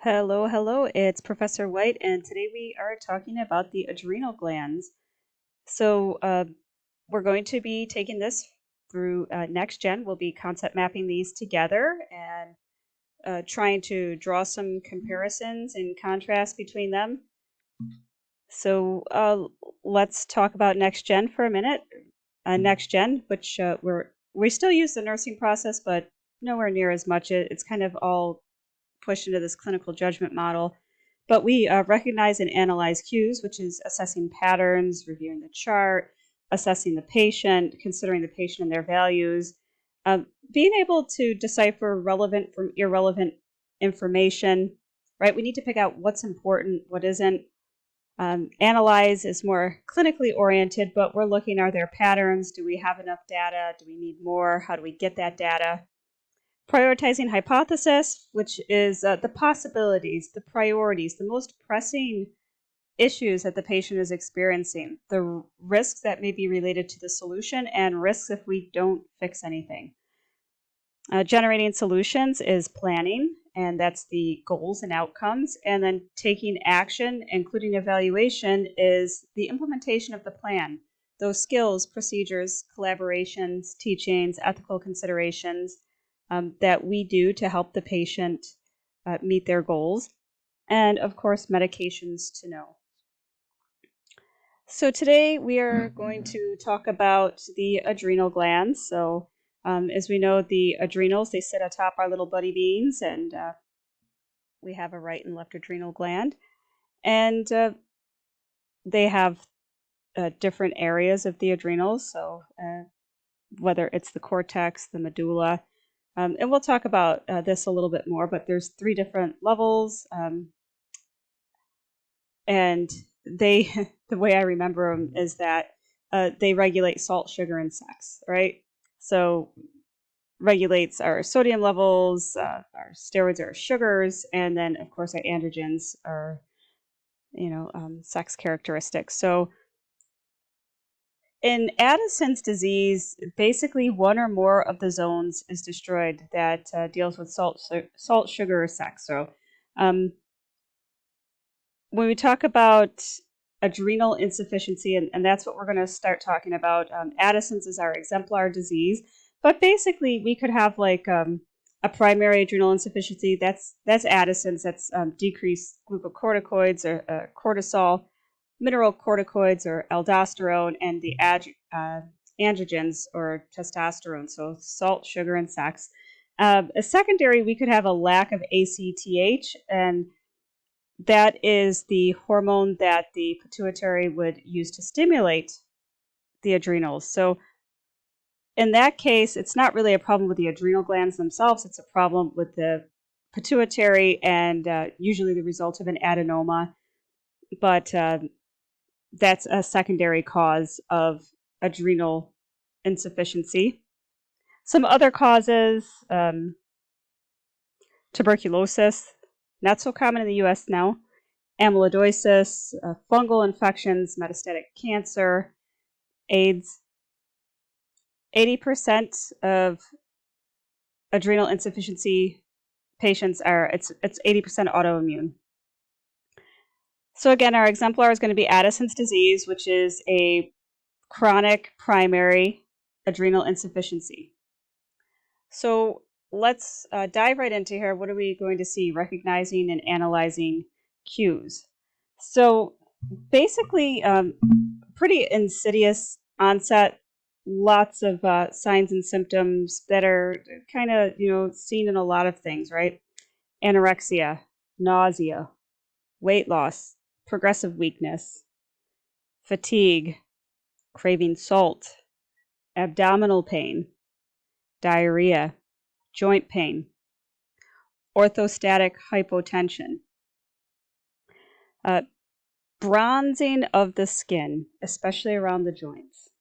Hello, hello. It's Professor White, and today we are talking about the adrenal glands. So, we're going to be taking this through next gen. We'll be concept mapping these together and trying to draw some comparisons and contrast between them. So, let's talk about next gen for a minute. Next gen, which we still use the nursing process, but nowhere near as much. It's kind of all pushed into this clinical judgment model. But we recognize and analyze cues, which is assessing patterns, reviewing the chart, assessing the patient, considering the patient and their values, being able to decipher relevant from irrelevant information, right? We need to pick out what's important, what isn't. Analyze is more clinically oriented, but we're looking, are there patterns? Do we have enough data? Do we need more? How do we get that data? Prioritizing hypothesis, which is the possibilities, the priorities, the most pressing issues that the patient is experiencing, the risks that may be related to the solution, and risks if we don't fix anything. Generating solutions is planning, and that's the goals and outcomes. And then taking action, including evaluation, is the implementation of the plan. Those skills, procedures, collaborations, teachings, ethical considerations that we do to help the patient meet their goals. And of course, medications to know. So today we are going to talk about the adrenal glands. So as we know, the adrenals, they sit atop our little buddy beans, and we have a right and left adrenal gland. And they have different areas of the adrenals. So whether it's the cortex, the medulla, and we'll talk about this a little bit more, but there's 3 different levels. And they, the way I remember them is that they regulate salt, sugar, and sex, right? So regulates our sodium levels, our steroids are sugars, and then of course our androgens are, sex characteristics. So in Addison's disease, basically one or more of the zones is destroyed that deals with salt, sugar, or sex. So when we talk about adrenal insufficiency, and that's what we're going to start talking about, Addison's is our exemplar disease. But basically, we could have like a primary adrenal insufficiency. That's Addison's. That's decreased glucocorticoids or cortisol, mineralocorticoids or aldosterone, and the androgens or testosterone. So salt, sugar, and sex. A secondary, we could have a lack of ACTH, and that is the hormone that the pituitary would use to stimulate the adrenals. So in that case, it's not really a problem with the adrenal glands themselves. It's a problem with the pituitary and usually the result of an adenoma. But that's a secondary cause of adrenal insufficiency. Some other causes, tuberculosis, not so common in the US now, amyloidosis, fungal infections, metastatic cancer, AIDS. 80% of adrenal insufficiency patients it's 80% autoimmune. So again, our exemplar is going to be Addison's disease, which is a chronic primary adrenal insufficiency. So let's dive right into here. What are we going to see? Recognizing and analyzing cues. So basically, pretty insidious onset, lots of signs and symptoms that are kind of, seen in a lot of things, right? Anorexia, nausea, weight loss, progressive weakness, fatigue, craving salt, abdominal pain, diarrhea, joint pain, orthostatic hypotension, bronzing of the skin, especially around the joints.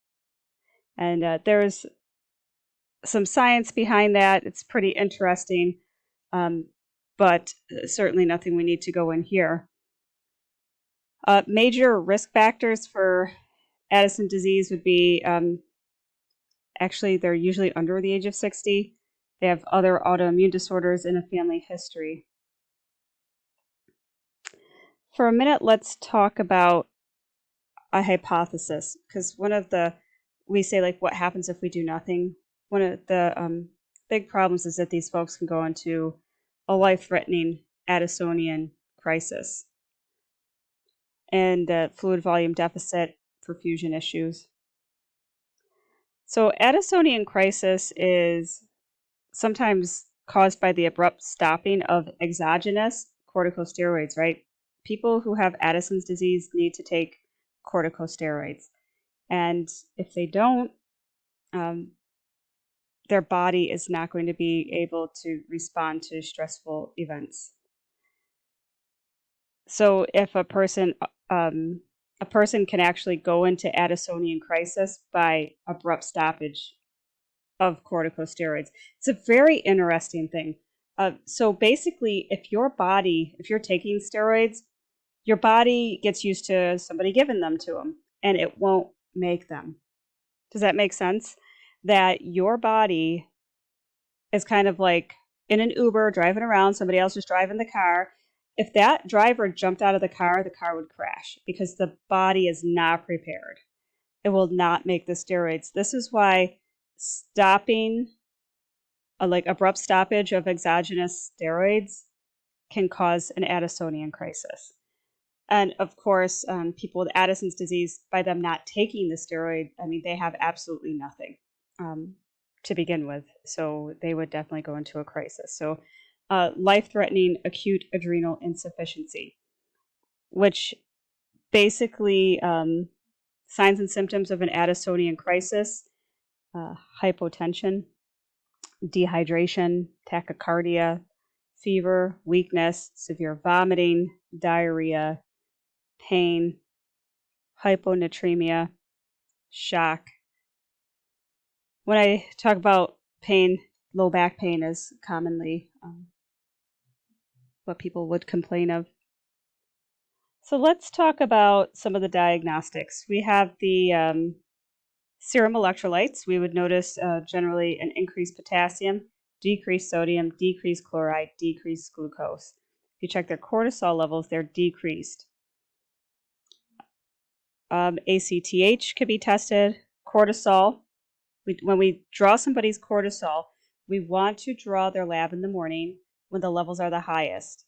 And there's some science behind that. It's pretty interesting, but certainly nothing we need to go in here. Major risk factors for Addison disease would be, actually, they're usually under the age of 60. They have other autoimmune disorders in a family history. For a minute, let's talk about a hypothesis, because we say, like, what happens if we do nothing? One of the big problems is that these folks can go into a life-threatening Addisonian crisis and fluid volume deficit, perfusion issues. So Addisonian crisis is sometimes caused by the abrupt stopping of exogenous corticosteroids, right? People who have Addison's disease need to take corticosteroids. And if they don't, their body is not going to be able to respond to stressful events. So if a person can actually go into Addisonian crisis by abrupt stoppage of corticosteroids. It's a very interesting thing. So basically, if you're taking steroids, your body gets used to somebody giving them to them, and it won't make them. Does that make sense? That your body is kind of like in an Uber driving around, somebody else is driving the car. If that driver jumped out of the car would crash because the body is not prepared. It will not make the steroids. This is why stopping, like abrupt stoppage of exogenous steroids, can cause an Addisonian crisis. And of course, people with Addison's disease, by them not taking the steroid, I mean, they have absolutely nothing to begin with. So they would definitely go into a crisis. So life-threatening acute adrenal insufficiency, which basically signs and symptoms of an Addisonian crisis: hypotension, dehydration, tachycardia, fever, weakness, severe vomiting, diarrhea, pain, hyponatremia, shock. When I talk about pain, low back pain is commonly what people would complain of. So let's talk about some of the diagnostics. We have the serum electrolytes. We would notice generally an increased potassium, decreased sodium, decreased chloride, decreased glucose. If you check their cortisol levels, they're decreased. ACTH could be tested. Cortisol. When we draw somebody's cortisol, we want to draw their lab in the morning when the levels are the highest.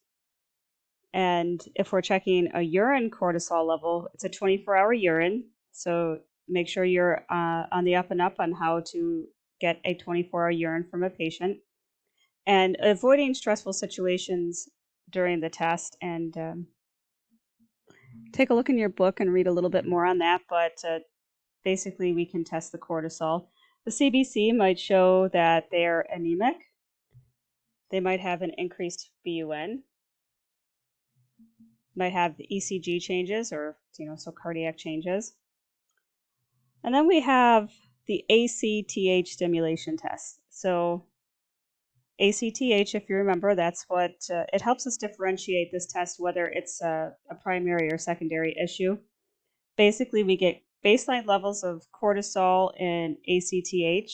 And if we're checking a urine cortisol level, it's a 24-hour urine. So make sure you're on the up and up on how to get a 24-hour urine from a patient. And avoiding stressful situations during the test. And take a look in your book and read a little bit more on that. But basically, we can test the cortisol. The CBC might show that they're anemic. They might have an increased BUN. Might have the ECG changes, or so cardiac changes. And then we have the ACTH stimulation test. So ACTH, if you remember, that's what it helps us differentiate this test, whether it's a primary or secondary issue. Basically, we get baseline levels of cortisol and ACTH,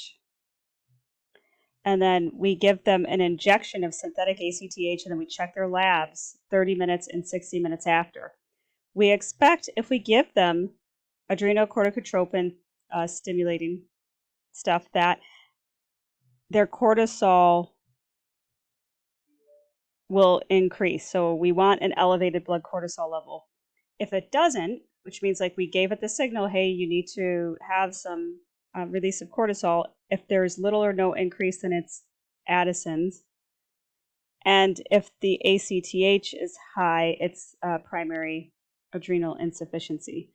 and then we give them an injection of synthetic ACTH, and then we check their labs 30 minutes and 60 minutes after. We expect, if we give them adrenocorticotropin stimulating stuff, that their cortisol will increase. So we want an elevated blood cortisol level. If it doesn't, which means like we gave it the signal, hey, you need to have some release of cortisol. If there's little or no increase, then it's Addison's. And if the ACTH is high, it's primary adrenal insufficiency.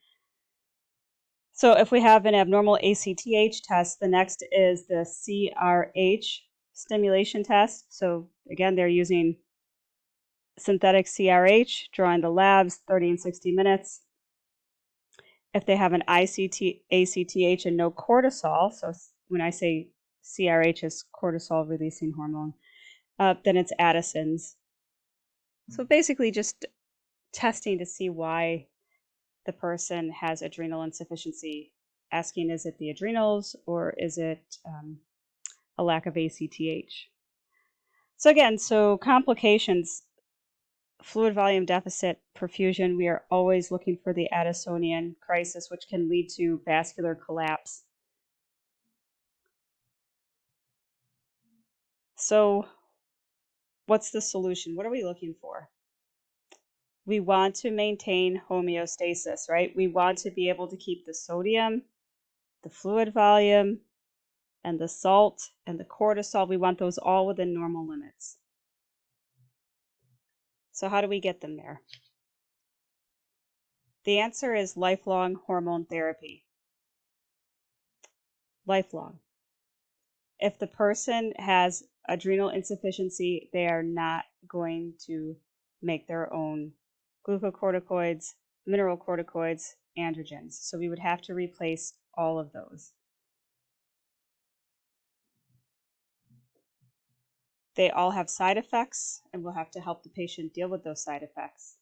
So if we have an abnormal ACTH test, the next is the CRH stimulation test. So again, they're using synthetic CRH, drawing the labs 30 and 60 minutes. If they have an ACTH and no cortisol, so when I say CRH is cortisol releasing hormone, then it's Addison's. So basically just testing to see why the person has adrenal insufficiency, asking, is it the adrenals or is it a lack of ACTH? So again, complications fluid volume deficit perfusion, we are always looking for the Addisonian crisis, which can lead to vascular collapse. So what's the solution? What are we looking for? We want to maintain homeostasis, right? We want to be able to keep the sodium, the fluid volume, and the salt and the cortisol. We want those all within normal limits. So how do we get them there? The answer is lifelong hormone therapy. Lifelong. If the person has adrenal insufficiency, they are not going to make their own glucocorticoids, mineralocorticoids, androgens. So we would have to replace all of those. They all have side effects, and we'll have to help the patient deal with those side effects.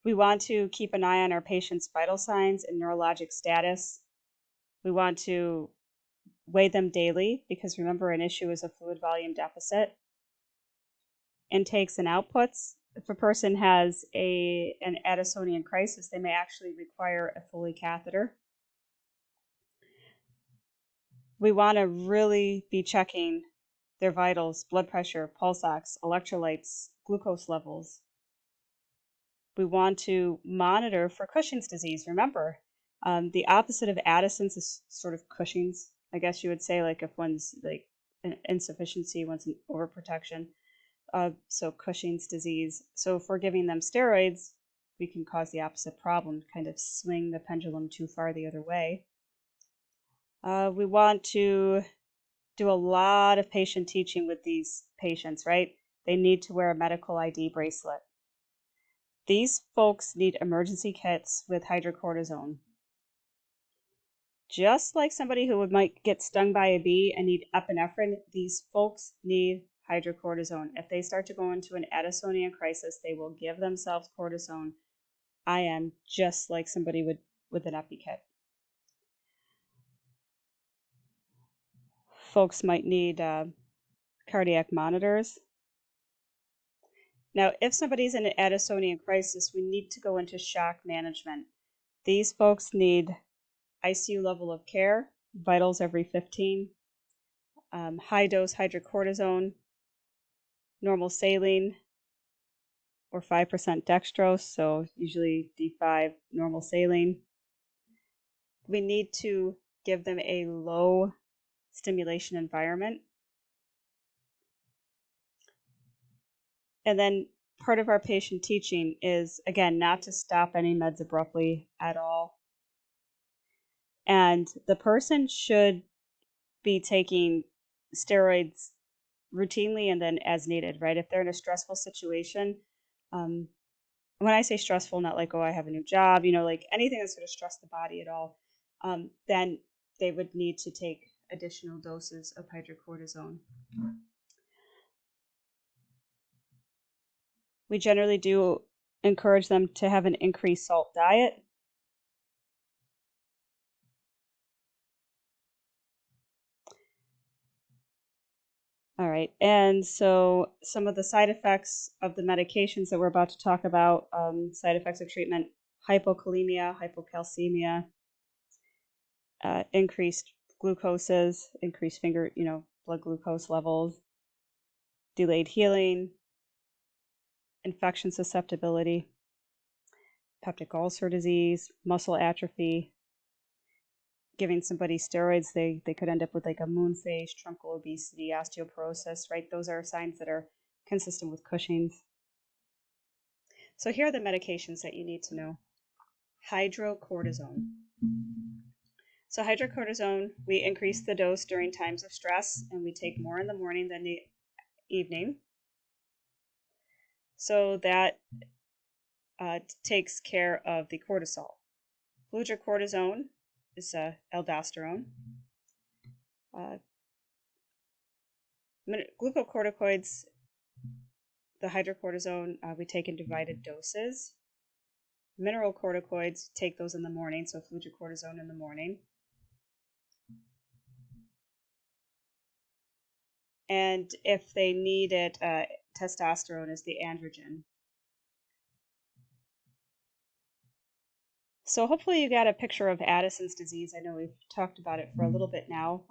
We want to keep an eye on our patient's vital signs and neurologic status. We want to weigh them daily because remember, an issue is a fluid volume deficit. Intakes and outputs. If a person has an Addisonian crisis, they may actually require a Foley catheter. We want to really be checking their vitals, blood pressure, pulse ox, electrolytes, glucose levels. We want to monitor for Cushing's disease. Remember, the opposite of Addison's is sort of Cushing's, I guess you would say, like if one's like an insufficiency, one's an overprotection. So Cushing's disease. So if we're giving them steroids, we can cause the opposite problem, kind of swing the pendulum too far the other way. We want to do a lot of patient teaching with these patients, right? They need to wear a medical ID bracelet. These folks need emergency kits with hydrocortisone. Just like somebody who might get stung by a bee and need epinephrine, these folks need hydrocortisone. If they start to go into an Addisonian crisis, they will give themselves cortisone. I am just like somebody with an epi kit. Folks might need cardiac monitors. Now, if somebody's in an Addisonian crisis, we need to go into shock management. These folks need ICU level of care, vitals every 15, high dose hydrocortisone, normal saline, or 5% dextrose, so usually D5 normal saline. We need to give them a low stimulation environment. And then part of our patient teaching is, again, not to stop any meds abruptly at all. And the person should be taking steroids routinely and then as needed, right? If they're in a stressful situation, when I say stressful, not like, oh, I have a new job, like anything that's going to stress the body at all, then they would need to take additional doses of hydrocortisone. We generally do encourage them to have an increased salt diet. All right, and so some of the side effects of the medications that we're about to talk about, side effects of treatment, hypokalemia, hypocalcemia, increased glucoses, increased blood glucose levels, delayed healing, infection susceptibility, peptic ulcer disease, muscle atrophy. Giving somebody steroids, they could end up with like a moon face, truncal obesity, osteoporosis, right? Those are signs that are consistent with Cushing's. So here are the medications that you need to know. Hydrocortisone. So hydrocortisone, we increase the dose during times of stress, and we take more in the morning than the evening. So that takes care of the cortisol. Fludrocortisone is aldosterone. Glucocorticoids, the hydrocortisone, we take in divided doses. Mineralocorticoids, take those in the morning, so fludrocortisone in the morning. And if they need it, testosterone is the androgen. So hopefully you got a picture of Addison's disease. I know we've talked about it for a little bit now.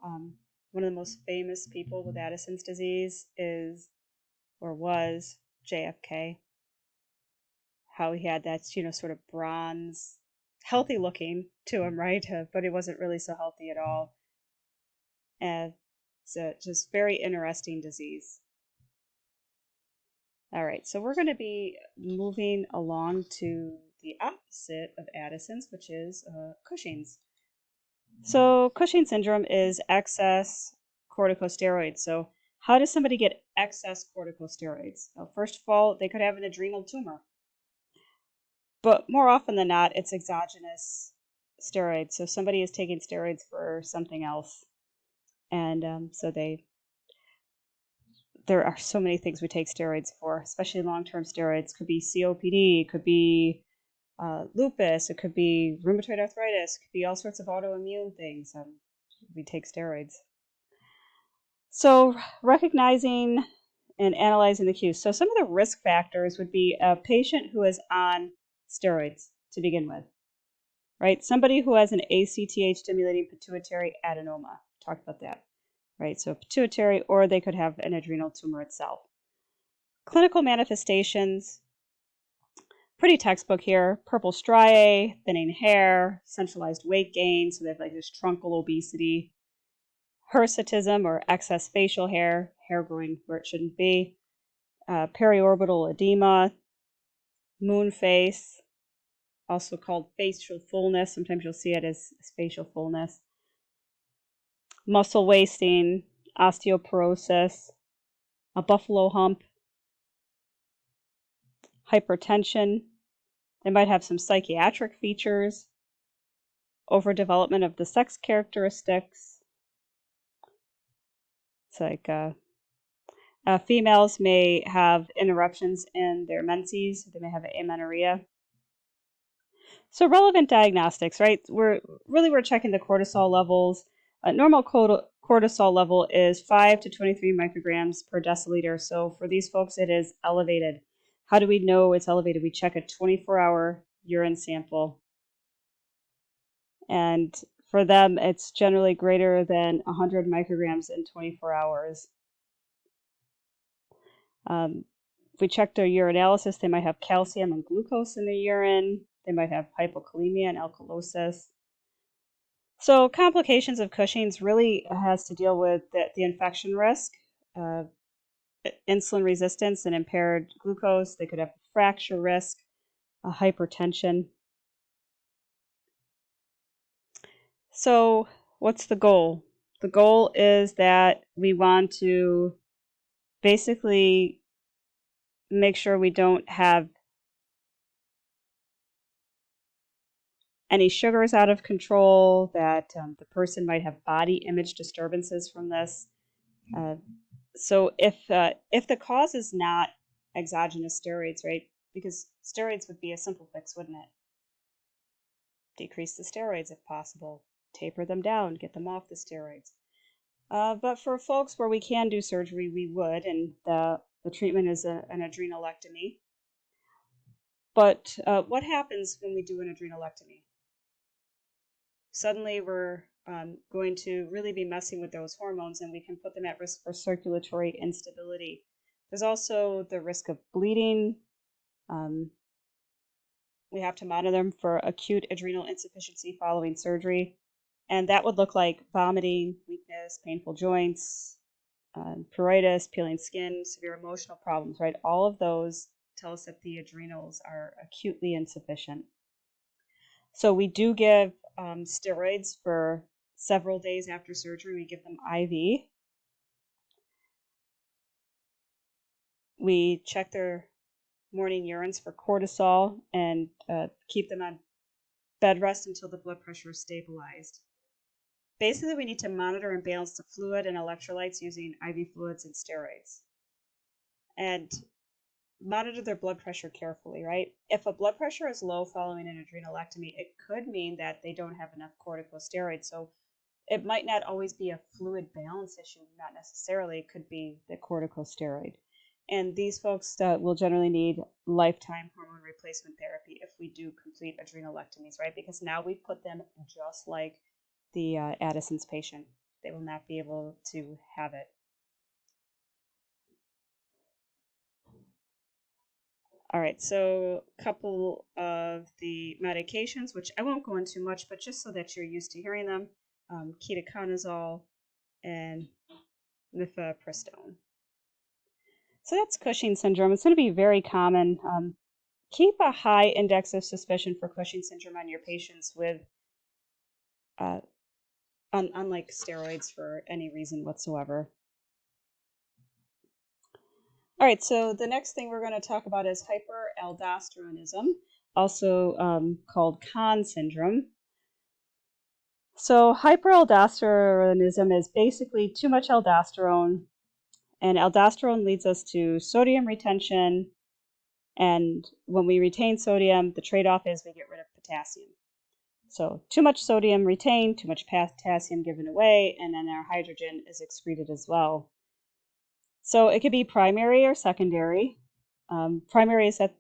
One of the most famous people with Addison's disease is, or was, JFK. How he had that, sort of bronze, healthy looking to him, right? But he wasn't really so healthy at all. And it's a just very interesting disease. All right, so we're going to be moving along to the opposite of Addison's, which is Cushing's. So Cushing syndrome is excess corticosteroids. So how does somebody get excess corticosteroids? Well, first of all, they could have an adrenal tumor. But more often than not, it's exogenous steroids. So somebody is taking steroids for something else. And there are so many things we take steroids for, especially long-term steroids. Could be COPD, could be lupus, it could be rheumatoid arthritis, it could be all sorts of autoimmune things. We take steroids. So recognizing and analyzing the cues. So some of the risk factors would be a patient who is on steroids to begin with, right? Somebody who has an ACTH stimulating pituitary adenoma. Talked about that, right? So pituitary, or they could have an adrenal tumor itself. Clinical manifestations, pretty textbook here. Purple striae, thinning hair, centralized weight gain, so they have like this truncal obesity. Hirsutism, or excess facial hair, hair growing where it shouldn't be. Periorbital edema, moon face, also called facial fullness. Sometimes you'll see it as facial fullness. Muscle wasting, osteoporosis, a buffalo hump, hypertension. They might have some psychiatric features, overdevelopment of the sex characteristics. It's like females may have interruptions in their menses. They may have amenorrhea. So relevant diagnostics, right? We're checking the cortisol levels. A normal cortisol level is 5 to 23 micrograms per deciliter. So for these folks, it is elevated. How do we know it's elevated? We check a 24-hour urine sample. And for them, it's generally greater than 100 micrograms in 24 hours. If we check their urinalysis, they might have calcium and glucose in their urine. They might have hypokalemia and alkalosis. So complications of Cushing's really has to deal with the infection risk, insulin resistance and impaired glucose. They could have fracture risk, hypertension. So what's the goal? The goal is that we want to basically make sure we don't have any sugars out of control, that the person might have body image disturbances from this. So if the cause is not exogenous steroids, right? Because steroids would be a simple fix, wouldn't it? Decrease the steroids if possible, taper them down, get them off the steroids. But for folks where we can do surgery, we would, and the treatment is an adrenalectomy. But what happens when we do an adrenalectomy? Suddenly we're going to really be messing with those hormones, and we can put them at risk for circulatory instability. There's also the risk of bleeding. We have to monitor them for acute adrenal insufficiency following surgery, and that would look like vomiting, weakness, painful joints, pruritus, peeling skin, severe emotional problems, right? All of those tell us that the adrenals are acutely insufficient. So we do give steroids for several days after surgery. We give them IV. We check their morning urines for cortisol and keep them on bed rest until the blood pressure is stabilized. Basically, we need to monitor and balance the fluid and electrolytes using IV fluids and steroids. And monitor their blood pressure carefully, right? If a blood pressure is low following an adrenalectomy, it could mean that they don't have enough corticosteroids. So it might not always be a fluid balance issue, not necessarily. It could be the corticosteroid. And these folks will generally need lifetime hormone replacement therapy if we do complete adrenalectomies, right? Because now we put them just like the Addison's patient. They will not be able to have it. All right, so a couple of the medications, which I won't go into much, but just so that you're used to hearing them, ketoconazole and mifepristone. So that's Cushing syndrome. It's going to be very common. Keep a high index of suspicion for Cushing syndrome on your patients with, unlike steroids for any reason whatsoever. All right, so the next thing we're going to talk about is hyperaldosteronism, also called Conn syndrome. So hyperaldosteronism is basically too much aldosterone, and aldosterone leads us to sodium retention, and when we retain sodium, the trade-off is we get rid of potassium. So too much sodium retained, too much potassium given away, and then our hydrogen is excreted as well. So it could be primary or secondary. Primary is that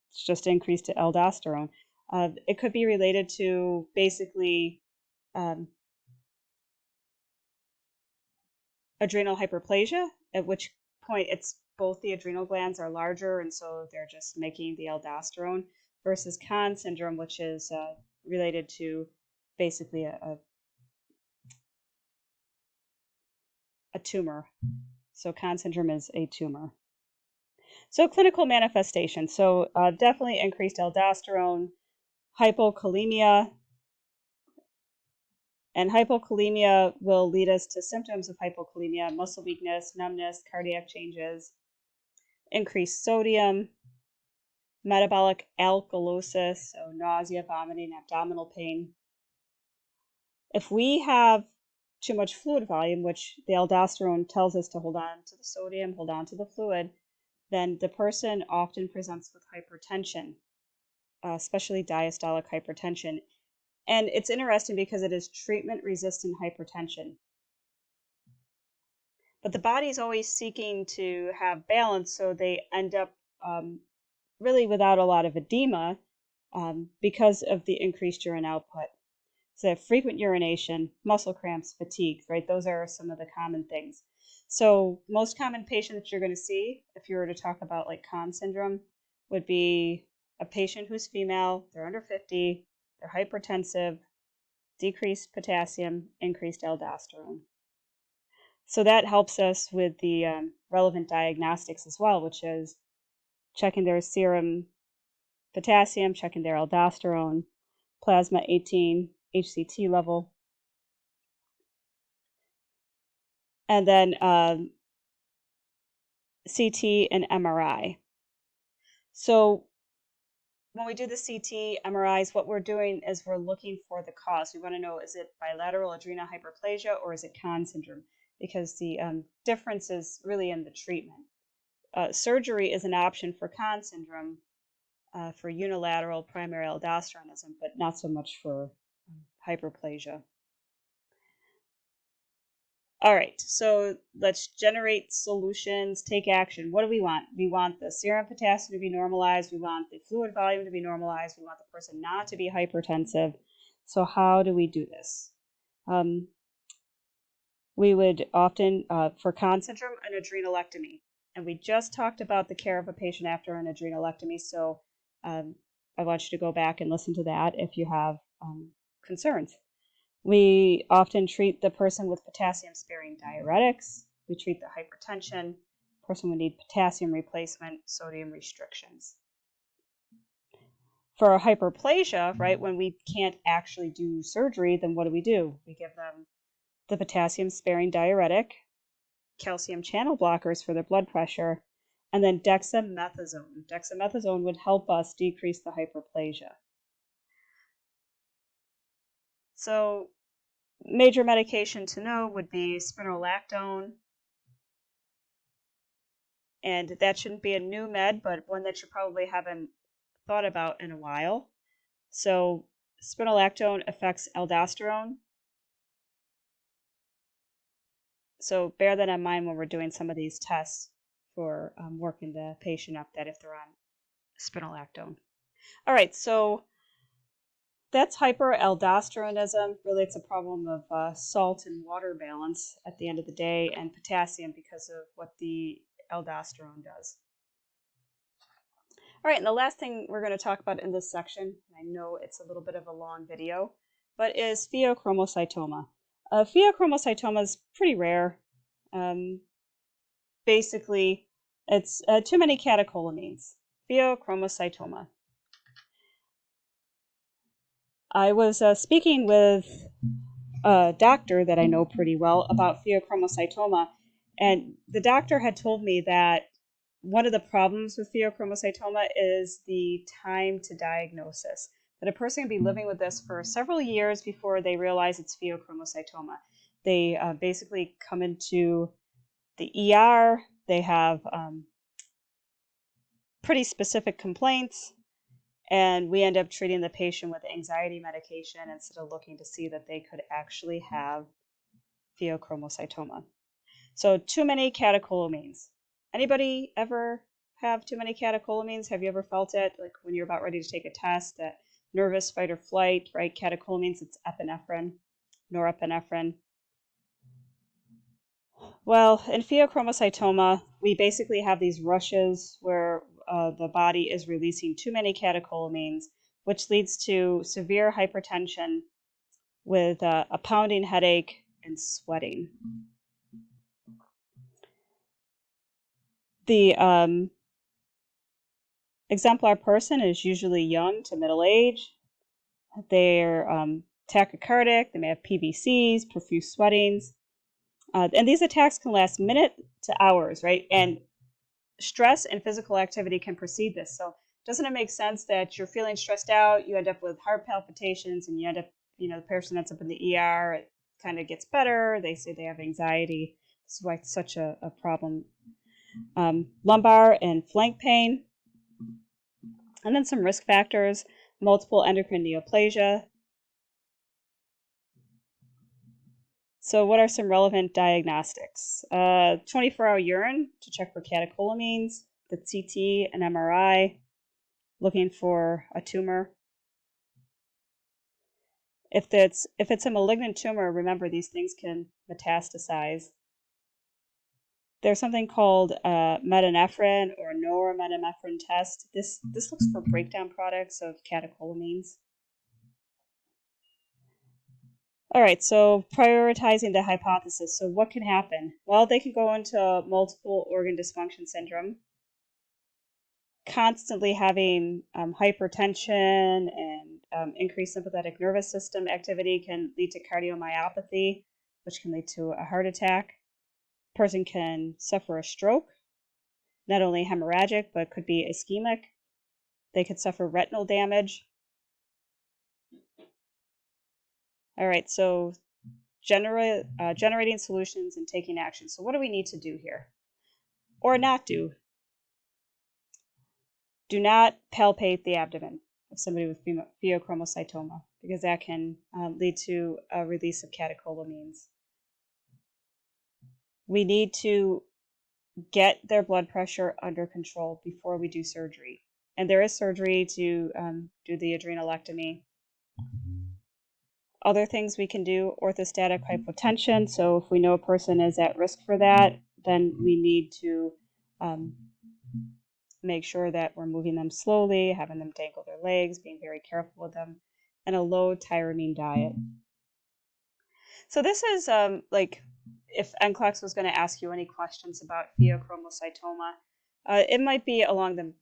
it's just increased aldosterone. It could be related to basically adrenal hyperplasia, at which point it's both the adrenal glands are larger, and so they're just making the aldosterone, versus Conn syndrome, which is related to basically a tumor. So Conn syndrome is a tumor. So clinical manifestation. So definitely increased aldosterone, hypokalemia, and hypokalemia will lead us to symptoms of hypokalemia: muscle weakness, numbness, cardiac changes, increased sodium, metabolic alkalosis, so nausea, vomiting, abdominal pain. If we have too much fluid volume, which the aldosterone tells us to hold on to the sodium, hold on to the fluid, then the person often presents with hypertension, especially diastolic hypertension. And it's interesting because it is treatment-resistant hypertension. But the body's always seeking to have balance, so they end up really without a lot of edema because of the increased urine output. So frequent urination, muscle cramps, fatigue, right? Those are some of the common things. So most common patient that you're going to see, if you were to talk about like Conn syndrome, would be a patient who's female, they're under 50, they're hypertensive, decreased potassium, increased aldosterone. So that helps us with the relevant diagnostics as well, which is checking their serum potassium, checking their aldosterone, plasma 18, HCT level, and then CT and MRI. So when we do the CT, MRIs, what we're doing is we're looking for the cause. We want to know, is it bilateral adrenal hyperplasia or is it Conn syndrome? Because the difference is really in the treatment. Surgery is an option for Conn syndrome, for unilateral primary aldosteronism, but not so much for hyperplasia. All right, so let's generate solutions, take action. What do we want? We want the serum potassium to be normalized. We want the fluid volume to be normalized. We want the person not to be hypertensive. So how do we do this? We would often, for Conn syndrome, an adrenalectomy. And we just talked about the care of a patient after an adrenalectomy, so I want you to go back and listen to that if you have concerns. We often treat the person with potassium-sparing diuretics. We treat the hypertension. The person would need potassium replacement, sodium restrictions. For a hyperplasia, right, when we can't actually do surgery, then what do? We give them the potassium-sparing diuretic, calcium channel blockers for their blood pressure, and then dexamethasone. Dexamethasone would help us decrease the hyperplasia. So major medication to know would be spironolactone, and that shouldn't be a new med, but one that you probably haven't thought about in a while. So spironolactone affects aldosterone. So bear that in mind when we're doing some of these tests for working the patient up, that if they're on spironolactone. All right, so that's hyperaldosteronism. Really, it's a problem of salt and water balance at the end of the day, and potassium because of what the aldosterone does. All right, and the last thing we're going to talk about in this section, I know it's a little bit of a long video, but is pheochromocytoma. Pheochromocytoma is pretty rare. Basically, it's too many catecholamines. Pheochromocytoma. I was speaking with a doctor that I know pretty well about pheochromocytoma, and the doctor had told me that one of the problems with pheochromocytoma is the time to diagnosis. That a person can be living with this for several years before they realize it's pheochromocytoma. They basically come into the ER, they have pretty specific complaints, and we end up treating the patient with anxiety medication instead of looking to see that they could actually have pheochromocytoma. So too many catecholamines. Anybody ever have too many catecholamines? Have you ever felt it? Like when you're about ready to take a test, that nervous fight or flight, right? Catecholamines, it's epinephrine, norepinephrine. Well, in pheochromocytoma, we basically have these rushes where the body is releasing too many catecholamines, which leads to severe hypertension with a pounding headache and sweating. The exemplar person is usually young to middle age. They're tachycardic, they may have PVCs, profuse sweatings. And these attacks can last minutes to hours, right? And stress and physical activity can precede this. So doesn't it make sense that you're feeling stressed out, you end up with heart palpitations, and you end up, the person ends up in the ER, it kind of gets better, they say they have anxiety. This is why it's such a problem. Lumbar and flank pain. And then some risk factors, multiple endocrine neoplasia. So what are some relevant diagnostics? 24-hour urine to check for catecholamines, the CT and MRI, looking for a tumor. If it's a malignant tumor, remember these things can metastasize. There's something called metanephrine or norepinephrine test. This looks for breakdown products of catecholamines. All right, so prioritizing the hypothesis. So what can happen? Well, they can go into multiple organ dysfunction syndrome. Constantly having hypertension and increased sympathetic nervous system activity can lead to cardiomyopathy, which can lead to a heart attack. Person can suffer a stroke, not only hemorrhagic, but could be ischemic. They could suffer retinal damage. All right, so generating solutions and taking action. So what do we need to do here? Or not do? Do not palpate the abdomen of somebody with pheochromocytoma, because that can lead to a release of catecholamines. We need to get their blood pressure under control before we do surgery. And there is surgery to do the adrenalectomy. Other things we can do, orthostatic hypotension. So if we know a person is at risk for that, then we need to make sure that we're moving them slowly, having them dangle their legs, being very careful with them, and a low tyramine diet. So this is like if NCLEX was going to ask you any questions about pheochromocytoma, it might be along the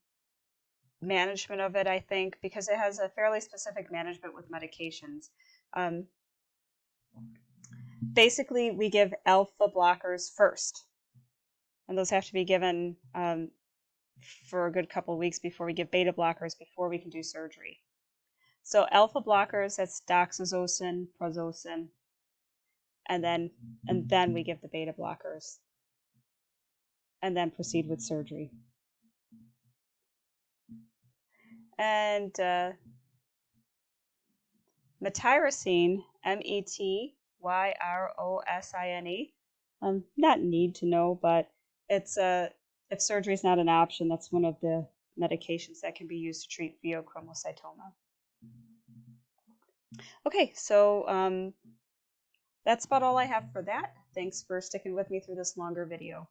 management of it, I think, because it has a fairly specific management with medications. Basically, we give alpha blockers first, and those have to be given for a good couple of weeks before we give beta blockers before we can do surgery. So alpha blockers, that's doxazosine, prazosin, and then we give the beta blockers, and then proceed with surgery. And metyrosine, METYROSINE, not need to know, but it's if surgery is not an option, that's one of the medications that can be used to treat pheochromocytoma. Okay, so that's about all I have for that. Thanks for sticking with me through this longer video.